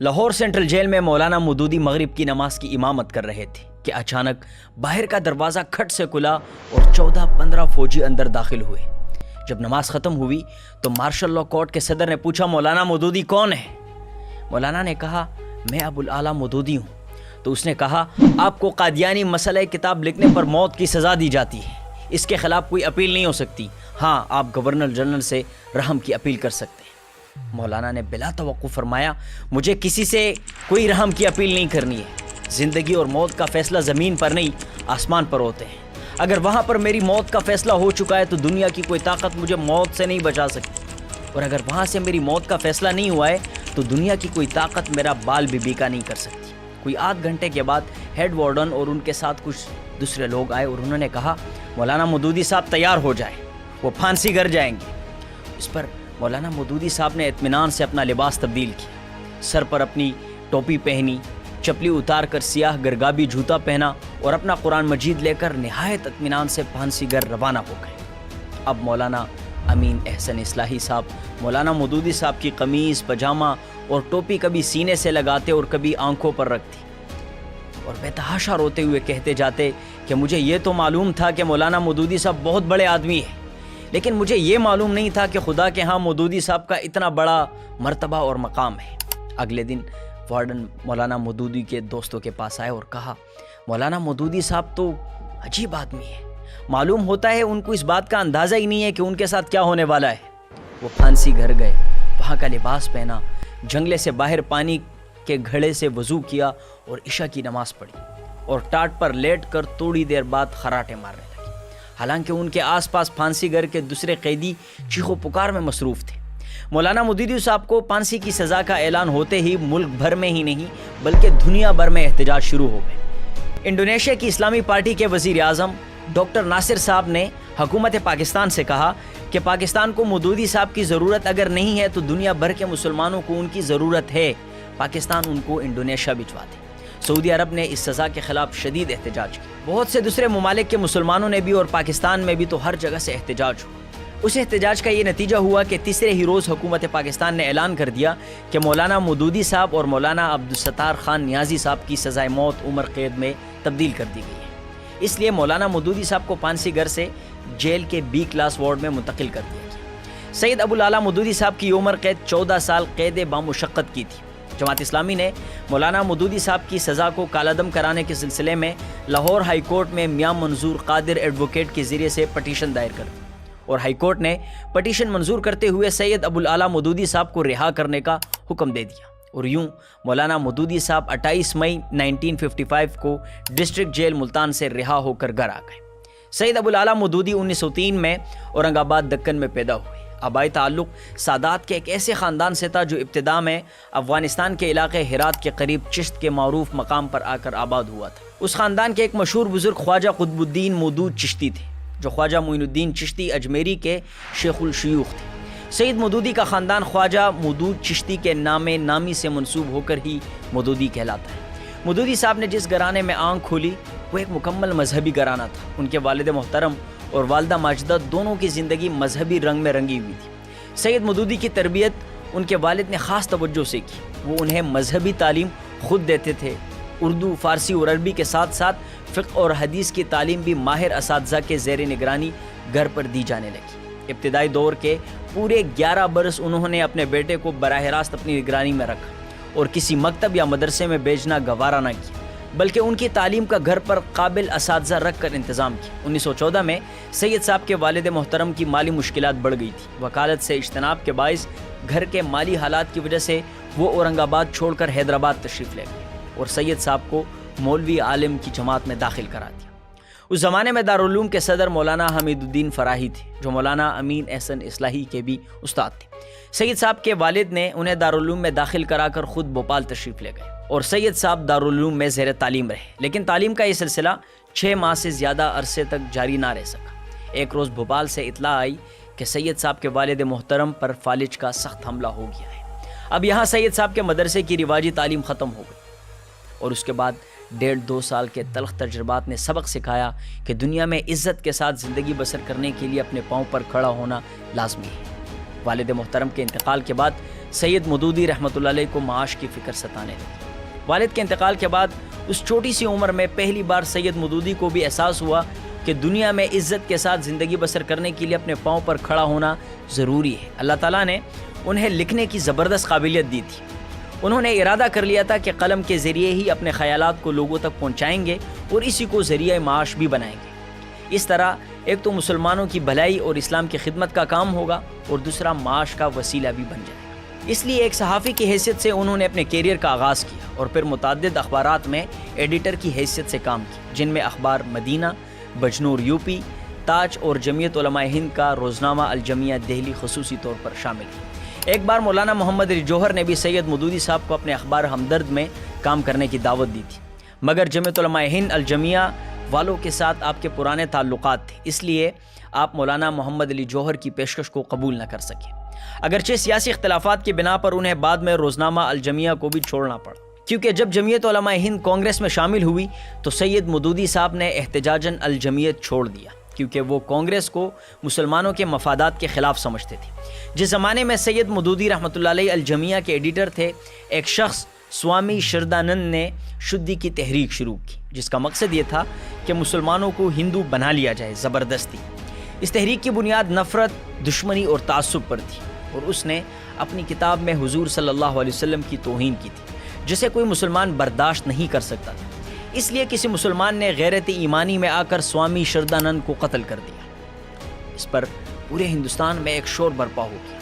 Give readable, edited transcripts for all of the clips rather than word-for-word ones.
Lahore central jail میں مولانا مودودی مغرب کی نماز کی امامت کر رہے تھے کہ اچانک باہر کا دروازہ کھٹ سے کھلا اور 14-15 فوجی اندر داخل ہوئے۔ جب نماز ختم ہوئی تو مارشل لا کورٹ کے صدر نے پوچھا، مولانا مودودی کون ہے؟ مولانا نے کہا، میں ابو الاعلیٰ مودودی ہوں۔ تو اس نے کہا، آپ کو قادیانی مسئلہ کتاب لکھنے پر موت کی سزا دی جاتی ہے، اس کے خلاف کوئی اپیل نہیں ہو سکتی۔ ہاں، آپ گورنر جنرل سے رحم کی اپیل کر سکتے ہیں۔ مولانا نے بلا توقع فرمایا، مجھے کسی سے کوئی رحم کی اپیل نہیں کرنی ہے۔ زندگی اور موت کا فیصلہ زمین پر نہیں، آسمان پر ہوتے ہیں۔ اگر وہاں پر میری موت کا فیصلہ ہو چکا ہے تو دنیا کی کوئی طاقت مجھے موت سے نہیں بچا سکتی، اور اگر وہاں سے میری موت کا فیصلہ نہیں ہوا ہے تو دنیا کی کوئی طاقت میرا بال بھی بیکا نہیں کر سکتی۔ کوئی آدھ گھنٹے کے بعد ہیڈ وارڈن اور ان کے ساتھ کچھ دوسرے لوگ آئے اور انہوں نے کہا، مولانا مودودی صاحب تیار ہو جائیں، وہ پھانسی گر جائیں گے۔ اس پر مولانا مودودی صاحب نے اطمینان سے اپنا لباس تبدیل کیا، سر پر اپنی ٹوپی پہنی، چپلی اتار کر سیاہ گرگابی جوتا پہنا اور اپنا قرآن مجید لے کر نہایت اطمینان سے پھانسی گر روانہ ہو گئے۔ اب مولانا امین احسن اصلاحی صاحب مولانا مودودی صاحب کی قمیض، پاجامہ اور ٹوپی کبھی سینے سے لگاتے اور کبھی آنکھوں پر رکھتی اور بے تحاشا روتے ہوئے کہتے جاتے کہ مجھے یہ تو معلوم تھا کہ مولانا مودودی صاحب بہت بڑے آدمی ہیں، لیکن مجھے یہ معلوم نہیں تھا کہ خدا کے ہاں مودودی صاحب کا اتنا بڑا مرتبہ اور مقام ہے۔ اگلے دن وارڈن مولانا مودودی کے دوستوں کے پاس آئے اور کہا، مولانا مودودی صاحب تو عجیب آدمی ہے، معلوم ہوتا ہے ان کو اس بات کا اندازہ ہی نہیں ہے کہ ان کے ساتھ کیا ہونے والا ہے۔ وہ پھانسی گھر گئے، وہاں کا لباس پہنا، جنگلے سے باہر پانی کے گھڑے سے وضو کیا اور عشاء کی نماز پڑھی اور ٹاٹ پر لیٹ کر تھوڑی دیر بعد خراٹے مارنے لگے۔ حالانکہ ان کے آس پاس پھانسی گھر کے دوسرے قیدی چیخو پکار میں مصروف تھے۔ مولانا مودودی صاحب کو پھانسی کی سزا کا اعلان ہوتے ہی ملک بھر میں ہی نہیں بلکہ دنیا بھر میں احتجاج شروع ہو گئے۔ انڈونیشیا کی اسلامی پارٹی کے وزیر اعظم ڈاکٹر ناصر صاحب نے حکومت پاکستان سے کہا کہ پاکستان کو مودودی صاحب کی ضرورت اگر نہیں ہے تو دنیا بھر کے مسلمانوں کو ان کی ضرورت ہے، پاکستان ان کو انڈونیشیا بھجوا دے۔ سعودی عرب نے اس سزا کے خلاف شدید احتجاج کیا۔ بہت سے دوسرے ممالک کے مسلمانوں نے بھی اور پاکستان میں بھی تو ہر جگہ سے احتجاج ہوا۔ اس احتجاج کا یہ نتیجہ ہوا کہ تیسرے ہی روز حکومت پاکستان نے اعلان کر دیا کہ مولانا مودودی صاحب اور مولانا عبدالستار خان نیازی صاحب کی سزائے موت عمر قید میں تبدیل کر دی گئی ہے۔ اس لیے مولانا مودودی صاحب کو پھانسی گھر سے جیل کے بی کلاس وارڈ میں منتقل کر دیا گیا۔ سید ابو الاعلیٰ مودودی صاحب کی عمر قید 14 سال قید بامشقت کی تھی۔ جماعت اسلامی نے مولانا مودودی صاحب کی سزا کو کالعدم کرانے کے سلسلے میں لاہور ہائی کورٹ میں میاں منظور قادر ایڈوکیٹ کے ذریعے سے پٹیشن دائر کر دی اور ہائی کورٹ نے پٹیشن منظور کرتے ہوئے سید ابو الاعلیٰ مودودی صاحب کو رہا کرنے کا حکم دے دیا، اور یوں مولانا مودودی صاحب 28 مئی 1955 کو ڈسٹرکٹ جیل ملتان سے رہا ہو کر گھر آ گئے۔ سید ابو الاعلیٰ مودودی 1903 میں اورنگ آباد دکن میں پیدا ہوئے۔ آبائی تعلق سادات کے ایک ایسے خاندان سے تھا جو ابتدا میں افغانستان کے علاقے ہرات کے قریب چشت کے معروف مقام پر آ کر آباد ہوا تھا۔ اس خاندان کے ایک مشہور بزرگ خواجہ قطب الدین مودود چشتی تھے، جو خواجہ معین الدین چشتی اجمیری کے شیخ الشیوخ تھے۔ سید مودودی کا خاندان خواجہ مودود چشتی کے نامی سے منسوب ہو کر ہی مودودی کہلاتا ہے۔ مودودی صاحب نے جس گھرانے میں آنکھ کھولی وہ ایک مکمل مذہبی گھرانہ تھا۔ ان کے والد محترم اور والدہ ماجدہ دونوں کی زندگی مذہبی رنگ میں رنگی ہوئی تھی۔ سید مودودی کی تربیت ان کے والد نے خاص توجہ سے کی۔ وہ انہیں مذہبی تعلیم خود دیتے تھے۔ اردو، فارسی اور عربی کے ساتھ ساتھ فقہ اور حدیث کی تعلیم بھی ماہر اساتذہ کے زیر نگرانی گھر پر دی جانے لگی۔ ابتدائی دور کے پورے 11 برس انہوں نے اپنے بیٹے کو براہ راست اپنی نگرانی میں رکھا اور کسی مکتب یا مدرسے میں بھیجنا گوارا نہ کیا، بلکہ ان کی تعلیم کا گھر پر قابل اساتذہ رکھ کر انتظام کیا۔ 1914 میں سید صاحب کے والد محترم کی مالی مشکلات بڑھ گئی تھی۔ وکالت سے اجتناب کے باعث گھر کے مالی حالات کی وجہ سے وہ اورنگ آباد چھوڑ کر حیدرآباد تشریف لے گئے اور سید صاحب کو مولوی عالم کی جماعت میں داخل کرا دیا۔ اس زمانے میں دارالعلوم کے صدر مولانا حمید الدین فراہی تھے، جو مولانا امین احسن اصلاحی کے بھی استاد تھے۔ سید صاحب کے والد نے انہیں دارالعلوم میں داخل کرا کر خود بھوپال تشریف لے گئے اور سید صاحب دارالعلوم میں زیر تعلیم رہے، لیکن تعلیم کا یہ سلسلہ 6 ماہ سے زیادہ عرصے تک جاری نہ رہ سکا۔ ایک روز بھوپال سے اطلاع آئی کہ سید صاحب کے والد محترم پر فالج کا سخت حملہ ہو گیا ہے۔ اب یہاں سید صاحب کے مدرسے کی رواجی تعلیم ختم ہو گئی اور اس کے بعد 1.5-2 سال کے تلخ تجربات نے سبق سکھایا کہ دنیا میں عزت کے ساتھ زندگی بسر کرنے کے لیے اپنے پاؤں پر کھڑا ہونا لازمی ہے۔ والد محترم کے انتقال کے بعد سید مودودی رحمۃ اللہ علیہ کو معاش کی فکر ستانے لگی۔ والد کے انتقال کے بعد اس چھوٹی سی عمر میں پہلی بار سید مودودی کو بھی احساس ہوا کہ دنیا میں عزت کے ساتھ زندگی بسر کرنے کے لیے اپنے پاؤں پر کھڑا ہونا ضروری ہے۔ اللہ تعالیٰ نے انہیں لکھنے کی زبردست قابلیت دی تھی۔ انہوں نے ارادہ کر لیا تھا کہ قلم کے ذریعے ہی اپنے خیالات کو لوگوں تک پہنچائیں گے اور اسی کو ذریعہ معاش بھی بنائیں گے۔ اس طرح ایک تو مسلمانوں کی بھلائی اور اسلام کی خدمت کا کام ہوگا اور دوسرا معاش کا وسیلہ بھی بن جائے گا۔ اس لیے ایک صحافی کی حیثیت سے انہوں نے اپنے کیریئر کا آغاز کیا اور پھر متعدد اخبارات میں ایڈیٹر کی حیثیت سے کام کیا، جن میں اخبار مدینہ، بجنور یوپی، تاج اور جمعیت علماء ہند کا روزنامہ الجمیہ دہلی خصوصی طور پر شامل ہے۔ ایک بار مولانا محمد علی جوہر نے بھی سید مودودی صاحب کو اپنے اخبار ہمدرد میں کام کرنے کی دعوت دی تھی، مگر جمعیت علماء ہند الجمیہ والوں کے ساتھ آپ کے پرانے تعلقات تھے، اس لیے آپ مولانا محمد علی جوہر کی پیشکش کو قبول نہ کر سکے۔ اگرچہ سیاسی اختلافات کی بنا پر انہیں بعد میں روزنامہ الجمیہ کو بھی چھوڑنا پڑا، کیونکہ جب جمعیت علماء ہند کانگریس میں شامل ہوئی تو سید مودودی صاحب نے احتجاجاً الجمیت چھوڑ دیا، کیونکہ وہ کانگریس کو مسلمانوں کے مفادات کے خلاف سمجھتے تھے۔ جس زمانے میں سید مودودی رحمۃ اللہ علیہ الجمیہ کے ایڈیٹر تھے، ایک شخص سوامی شردانند نے شدی کی تحریک شروع کی، جس کا مقصد یہ تھا کہ مسلمانوں کو ہندو بنا لیا جائے زبردستی۔ اس تحریک کی بنیاد نفرت، دشمنی اور تعصب پر تھی، اور اس نے اپنی کتاب میں حضور صلی اللہ علیہ وسلم کی توہین کی تھی، جسے کوئی مسلمان برداشت نہیں کر سکتا تھا۔ اس لیے کسی مسلمان نے غیرت ایمانی میں آ کر سوامی شردانند کو قتل کر دیا۔ اس پر پورے ہندوستان میں ایک شور برپا ہو گیا،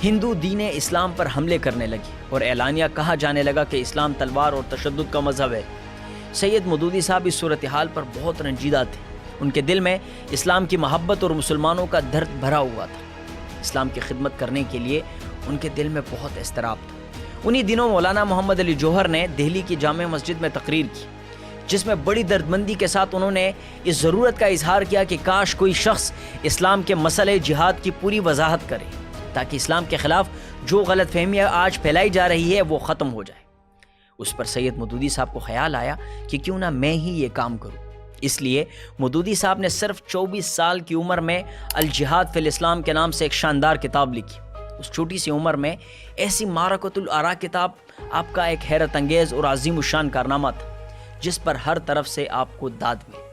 ہندو دین اسلام پر حملے کرنے لگے اور اعلانیہ کہا جانے لگا کہ اسلام تلوار اور تشدد کا مذہب ہے۔ سید مودودی صاحب اس صورتحال پر بہت رنجیدہ تھے، ان کے دل میں اسلام کی محبت اور مسلمانوں کا درد بھرا ہوا تھا۔ اسلام کی خدمت کرنے کے لیے ان کے دل میں بہت اضطراب تھا۔ انہی دنوں مولانا محمد علی جوہر نے دہلی کی جامع مسجد میں تقریر کی، جس میں بڑی دردمندی کے ساتھ انہوں نے اس ضرورت کا اظہار کیا کہ کاش کوئی شخص اسلام کے مسئلے جہاد کی پوری وضاحت کرے، تاکہ اسلام کے خلاف جو غلط فہمیاں آج پھیلائی جا رہی ہے وہ ختم ہو جائے۔ اس پر سید مودودی صاحب کو خیال آیا کہ کیوں نہ میں ہی یہ کام کروں۔ اس لیے مودودی صاحب نے صرف 24 سال کی عمر میں الجہاد فی الاسلام کے نام سے ایک شاندار کتاب لکھی۔ اس چھوٹی سی عمر میں ایسی معرکۃ الآراء کتاب آپ کا ایک حیرت انگیز اور عظیم الشان کارنامہ تھا، جس پر ہر طرف سے آپ کو داد ملی۔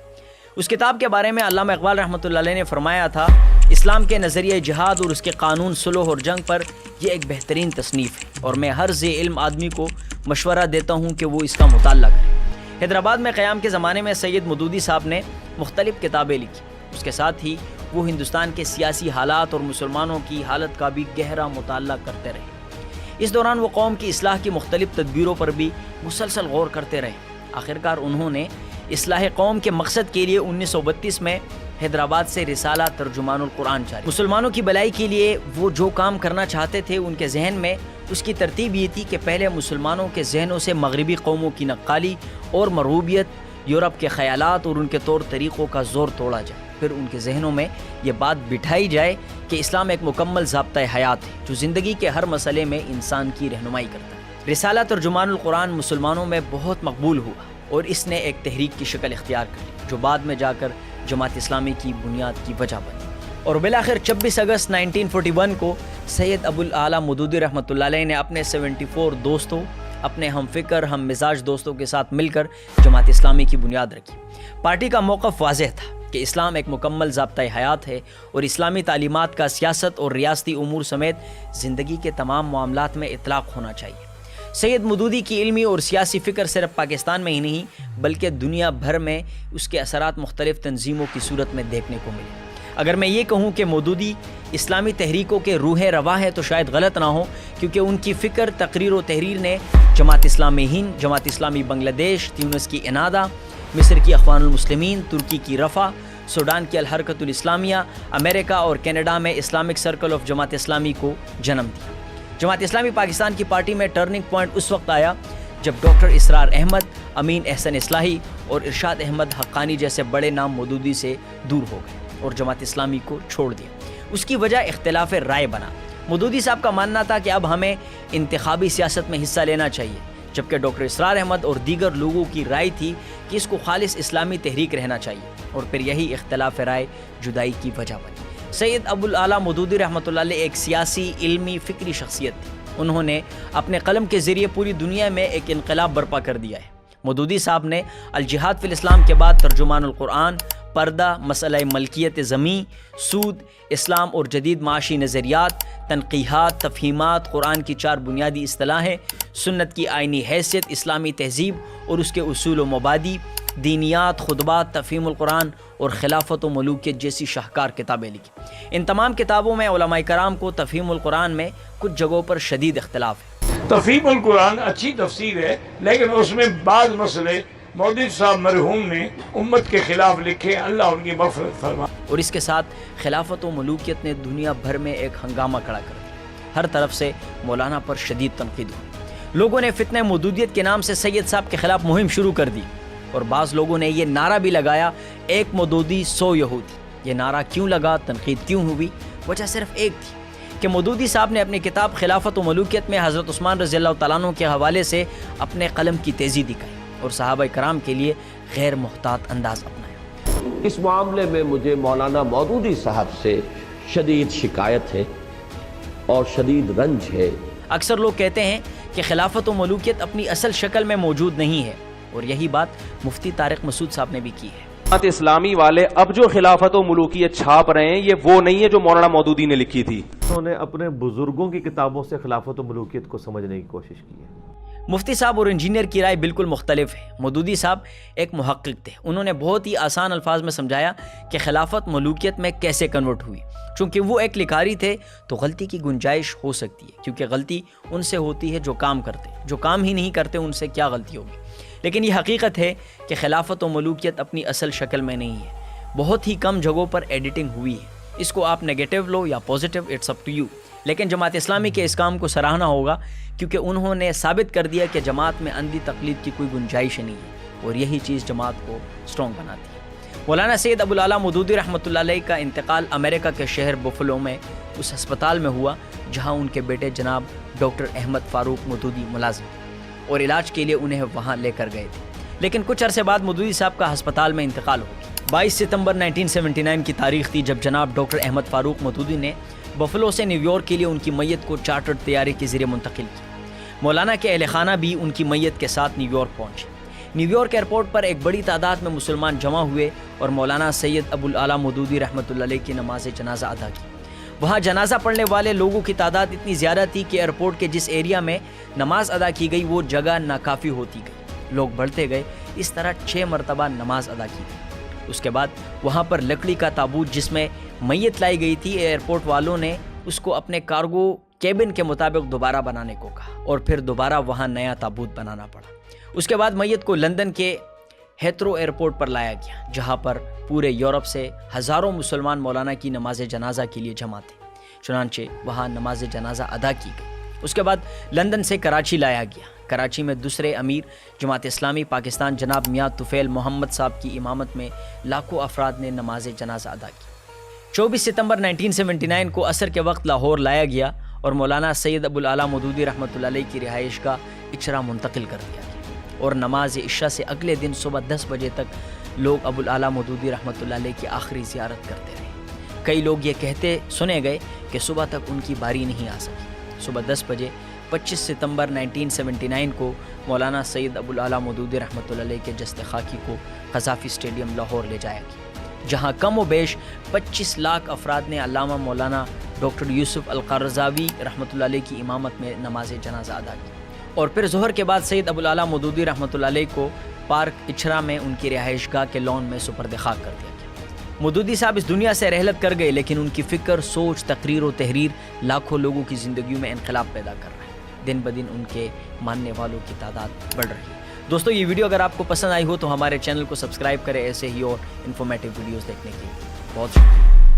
اس کتاب کے بارے میں علامہ اقبال رحمۃ اللہ علیہ نے فرمایا تھا، اسلام کے نظریہ جہاد اور اس کے قانون صلح اور جنگ پر یہ ایک بہترین تصنیف ہے، اور میں ہر ذی علم آدمی کو مشورہ دیتا ہوں کہ وہ اس کا مطالعہ کرے۔ حیدرآباد میں قیام کے زمانے میں سید مودودی صاحب نے مختلف کتابیں لکھی، اس کے ساتھ ہی وہ ہندوستان کے سیاسی حالات اور مسلمانوں کی حالت کا بھی گہرا مطالعہ کرتے رہے۔ اس دوران وہ قوم کی اصلاح کی مختلف تدبیروں پر بھی مسلسل غور کرتے رہے۔ آخرکار انہوں نے اصلاح قوم کے مقصد کے لیے 1932 میں حیدرآباد سے رسالہ ترجمان القرآن جاری۔ مسلمانوں کی بھلائی کے لیے وہ جو کام کرنا چاہتے تھے، ان کے ذہن میں اس کی ترتیب یہ تھی کہ پہلے مسلمانوں کے ذہنوں سے مغربی قوموں کی نقالی اور مرغوبیت، یورپ کے خیالات اور ان کے طور طریقوں کا زور توڑا جائے، پھر ان کے ذہنوں میں یہ بات بٹھائی جائے کہ اسلام ایک مکمل ضابطۂ حیات ہے جو زندگی کے ہر مسئلے میں انسان کی رہنمائی کرتا ہے۔ رسالہ ترجمان القرآن مسلمانوں میں بہت مقبول ہوا اور اس نے ایک تحریک کی شکل اختیار کر لی، جو بعد میں جا کر جماعت اسلامی کی بنیاد کی وجہ بنی۔ اور بالآخر 26 اگست 1941 کو سید ابو الاعلیٰ مودودی رحمۃ اللہ علیہ نے اپنے 74 دوستوں، اپنے ہم فکر ہم مزاج دوستوں کے ساتھ مل کر جماعت اسلامی کی بنیاد رکھی۔ پارٹی کا موقف واضح تھا کہ اسلام ایک مکمل ضابطۂ حیات ہے اور اسلامی تعلیمات کا سیاست اور ریاستی امور سمیت زندگی کے تمام معاملات میں اطلاق ہونا چاہیے۔ سید مودودی کی علمی اور سیاسی فکر صرف پاکستان میں ہی نہیں بلکہ دنیا بھر میں اس کے اثرات مختلف تنظیموں کی صورت میں دیکھنے کو ملے۔ اگر میں یہ کہوں کہ مودودی اسلامی تحریکوں کے روح رواں ہے تو شاید غلط نہ ہو، کیونکہ ان کی فکر، تقریر و تحریر نے جماعت اسلامی ہند، جماعت اسلامی بنگلہ دیش، تیونس کی انادہ، مصر کی اخوان المسلمین، ترکی کی رفع، سوڈان کی الحرکت الاسلامیہ، امریکہ اور کینیڈا میں Islamic circle of Jamaat Islami کو جنم دیا۔ جماعت اسلامی پاکستان کی پارٹی میں ٹرننگ پوائنٹ اس وقت آیا جب ڈاکٹر اسرار احمد، امین احسن اصلاحی اور ارشاد احمد حقانی جیسے بڑے نام مودودی سے دور ہو گئے اور جماعت اسلامی کو چھوڑ دیا۔ اس کی وجہ اختلاف رائے بنا۔ مودودی صاحب کا ماننا تھا کہ اب ہمیں انتخابی سیاست میں حصہ لینا چاہیے، جبکہ ڈاکٹر اسرار احمد اور دیگر لوگوں کی رائے تھی کہ اس کو خالص اسلامی تحریک رہنا چاہیے، اور پھر یہی اختلاف رائے جدائی کی وجہ بنی۔ سید ابو الاعلیٰ مودودی رحمۃ اللہ علیہ ایک سیاسی، علمی، فکری شخصیت تھی۔ انہوں نے اپنے قلم کے ذریعے پوری دنیا میں ایک انقلاب برپا کر دیا ہے۔ مودودی صاحب نے الجہاد فی الاسلام کے بعد ترجمان القرآن، پردہ، مسئلہ ملکیت زمین، سود، اسلام اور جدید معاشی نظریات، تنقیحات، تفہیمات، قرآن کی 4 بنیادی اصطلاحیں، سنت کی آئینی حیثیت، اسلامی تہذیب اور اس کے اصول و مبادی، دینیات، خطبات، تفہیم القرآن اور خلافت و ملوکیت جیسی شاہکار کتابیں لکھی۔ ان تمام کتابوں میں علماء کرام کو تفہیم القرآن میں کچھ جگہوں پر شدید اختلاف ہے۔ تفہیم القرآن اچھی تفسیر ہے، لیکن اس میں بعض مسئلے مودودی صاحب مرحوم نے امت کے خلاف لکھے، اللہ ان کی مغفرت فرمائے۔ اور اس کے ساتھ خلافت و ملوکیت نے دنیا بھر میں ایک ہنگامہ کھڑا کر دیا۔ ہر طرف سے مولانا پر شدید تنقید ہوئی۔ لوگوں نے فتنہ مودودیت کے نام سے سید صاحب کے خلاف مہم شروع کر دی، اور بعض لوگوں نے یہ نعرہ بھی لگایا، 1 مودودی 100 یہودی۔ یہ نعرہ کیوں لگا، تنقید کیوں ہوئی؟ وجہ صرف ایک تھی کہ مودودی صاحب نے اپنی کتاب خلافت و ملوکیت میں حضرت عثمان رضی اللہ تعالیٰ عنہ کے حوالے سے اپنے قلم کی تیزی دکھائی اور صحابہ کرام کے لیے غیر محتاط انداز اپنایا۔ اس معاملے میں مجھے مولانا مودودی صاحب سے شدید شکایت ہے اور شدید رنج ہے۔ اکثر لوگ کہتے ہیں کہ خلافت و ملوکیت اپنی اصل شکل میں موجود نہیں ہے، اور یہی بات مفتی طارق مسعود صاحب نے بھی کی ہے۔ اسلامی والے اب جو خلافت و ملوکیت چھاپ رہے ہیں، یہ وہ نہیں ہے جو مولانا مودودی نے لکھی تھی۔ انہوں نے اپنے بزرگوں کی کتابوں سے خلافت و ملوکیت کو سمجھنے کی کوشش کی ہے۔ مفتی صاحب اور انجینئر کی رائے بالکل مختلف ہے۔ مودودی صاحب ایک محقق تھے۔ انہوں نے بہت ہی آسان الفاظ میں سمجھایا کہ خلافت ملوکیت میں کیسے کنورٹ ہوئی۔ چونکہ وہ ایک لکھاری تھے تو غلطی کی گنجائش ہو سکتی ہے، کیونکہ غلطی ان سے ہوتی ہے جو کام کرتے، جو کام ہی نہیں کرتے ان سے کیا غلطی ہوگی۔ لیکن یہ حقیقت ہے کہ خلافت و ملوکیت اپنی اصل شکل میں نہیں ہے، بہت ہی کم جگہوں پر ایڈیٹنگ ہوئی ہے۔ اس کو آپ نیگیٹو لو یا positive, it's up to you, لیکن جماعت اسلامی کے اس کام کو سراہنا ہوگا، کیونکہ انہوں نے ثابت کر دیا کہ جماعت میں اندھی تقلید کی کوئی گنجائش نہیں ہے، اور یہی چیز جماعت کو اسٹرانگ بناتی ہے۔ مولانا سید ابو الاعلیٰ مودودی رحمۃ اللہ علیہ کا انتقال امریکہ کے شہر بفلو میں اس ہسپتال میں ہوا جہاں ان کے بیٹے جناب ڈاکٹر احمد فاروق مودودی ملازم تھے، اور علاج کے لیے انہیں وہاں لے کر گئے تھے۔ لیکن کچھ عرصے بعد مودودی صاحب کا ہسپتال میں انتقال ہو گیا۔ 22 ستمبر 1979 کی تاریخ تھی جب جناب ڈاکٹر احمد فاروق مودودی نے بفلو سے نیو یارک کے لیے ان کی میت کو چارٹرڈ طیارے کے ذریعے منتقل کی۔ مولانا کے اہل خانہ بھی ان کی میت کے ساتھ نیو یارک پہنچے۔ نیو یارک ایئرپورٹ پر ایک بڑی تعداد میں مسلمان جمع ہوئے اور مولانا سید ابو الاعلیٰ مودودی رحمۃ اللہ علیہ کی نماز جنازہ ادا کی۔ وہاں جنازہ پڑھنے والے لوگوں کی تعداد اتنی زیادہ تھی کہ ایئرپورٹ کے جس ایریا میں نماز ادا کی گئی وہ جگہ ناکافی ہوتی گئی، لوگ بڑھتے گئے، اس طرح 6 مرتبہ نماز ادا کی گئی۔ اس کے بعد وہاں پر لکڑی کا تابوت جس میں میت لائی گئی تھی، ایئرپورٹ والوں نے اس کو اپنے کارگو کیبن کے مطابق دوبارہ بنانے کو کہا، اور پھر دوبارہ وہاں نیا تابوت بنانا پڑا۔ اس کے بعد میت کو لندن کے ہیترو ایئرپورٹ پر لایا گیا، جہاں پر پورے یورپ سے ہزاروں مسلمان مولانا کی نماز جنازہ کے لیے جمع تھے۔ چنانچہ وہاں نماز جنازہ ادا کی گئی۔ اس کے بعد لندن سے کراچی لایا گیا۔ کراچی میں دوسرے امیر جماعت اسلامی پاکستان جناب میاں طفیل محمد صاحب کی امامت میں لاکھوں افراد نے نماز جنازہ ادا کی۔ 24 ستمبر 1979 کو عصر کے وقت لاہور لایا گیا اور مولانا سید ابو الاعلیٰ مودودی رحمۃ اللہ علیہ کی رہائش گاہ اچرا منتقل کر دیا گیا، اور نماز عشاء سے اگلے دن صبح 10 بجے تک لوگ ابو الاعلیٰ مودودی رحمۃ اللہ علیہ کی آخری زیارت کرتے رہے۔ کئی لوگ یہ کہتے سنے گئے کہ صبح تک ان کی باری نہیں آ سکی۔ صبح 10 بجے 25 ستمبر 1979 کو مولانا سید ابو الاعلیٰ مودودی رحمۃ اللہ علیہ کے جسد خاکی کو قذافی اسٹیڈیم لاہور لے جایا گیا، جہاں کم و بیش 25 لاکھ افراد نے علامہ مولانا ڈاکٹر یوسف القرضاوی رحمۃ اللہ علیہ کی امامت میں نماز جنازہ ادا کی، اور پھر ظہر کے بعد سید ابو الاعلیٰ مودودی رحمۃ اللہ علیہ کو پارک اچھرا میں ان کی رہائش گاہ کے لان میں سپرد خاک کر دیا گیا۔ مودودی صاحب اس دنیا سے رحلت کر گئے، لیکن ان کی فکر، سوچ، تقریر و تحریر لاکھوں لوگوں کی زندگیوں میں انقلاب پیدا کر رہا ہے۔ دن بدن ان کے ماننے والوں کی تعداد بڑھ رہی ہے۔ دوستو، یہ ویڈیو اگر آپ کو پسند آئی ہو تو ہمارے چینل کو سبسکرائب کریں ایسے ہی اور انفارمیٹیو ویڈیوز دیکھنے کے لیے۔ بہت شکریہ۔